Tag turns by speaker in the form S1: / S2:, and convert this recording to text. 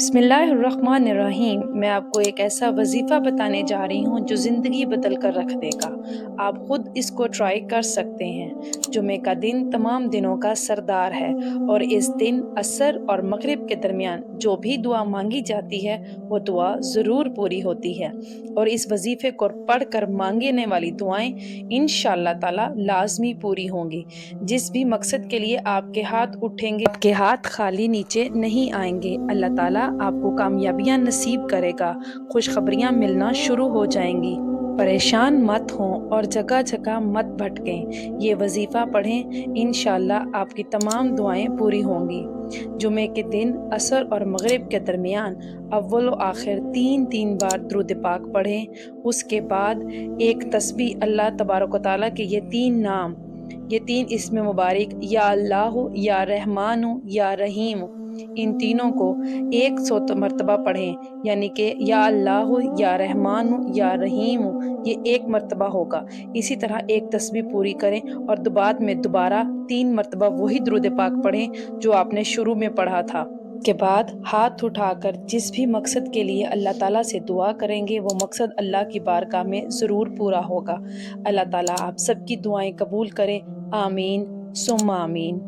S1: बिस्मिल्लाहिर्रहमानिर्रहीम। मैं आपको एक ऐसा वजीफ़ा बताने जा रही हूँ जो ज़िंदगी बदल कर रख देगा। आप खुद इसको ट्राई कर सकते हैं। जुमे का दिन तमाम दिनों का सरदार है और इस दिन असर और मगरिब के दरमियान जो भी दुआ मांगी जाती है वो दुआ ज़रूर पूरी होती है। और इस वजीफ़े को पढ़ कर मांगने वाली दुआएं इंशाअल्लाह ताला लाजमी पूरी होंगी। जिस भी मकसद के लिए आपके हाथ उठेंगे, आपके हाथ खाली नीचे नहीं आएंगे। अल्लाह ताला आपको कामयाबियां नसीब करेगा, खुशखबरियां मिलना शुरू हो जाएंगी। परेशान मत हों और जगह जगह मत भटकें। ये वजीफ़ा पढ़ें, इंशाअल्लाह आपकी तमाम दुआएं पूरी होंगी। जुमे के दिन असर और मगरिब के दरमियान अव्वल व आखिर 3 बार दुरूद पाक पढ़ें। उसके बाद एक तस्बीह अल्लाह तबारक व तआला के ये 3 नाम, ये 3 इस्म मुबारक या अल्लाह या रहमान या रहीम, इन तीनों को 100 मरतबा पढ़ें। यानी कि या अल्लाह या रहमान या रहीम, ये 1 मरतबा होगा। इसी तरह एक तस्बीह पूरी करें और बाद में दोबारा 3 मरतबा वही दुरूद पाक पढ़ें जो आपने शुरू में पढ़ा था। के बाद हाथ उठाकर जिस भी मकसद के लिए अल्लाह ताला से दुआ करेंगे वो मकसद अल्लाह की बारगाह में ज़रूर पूरा होगा। अल्लाह ताला आप सबकी दुआएं कबूल करे। आमीन सुम्मा आमीन।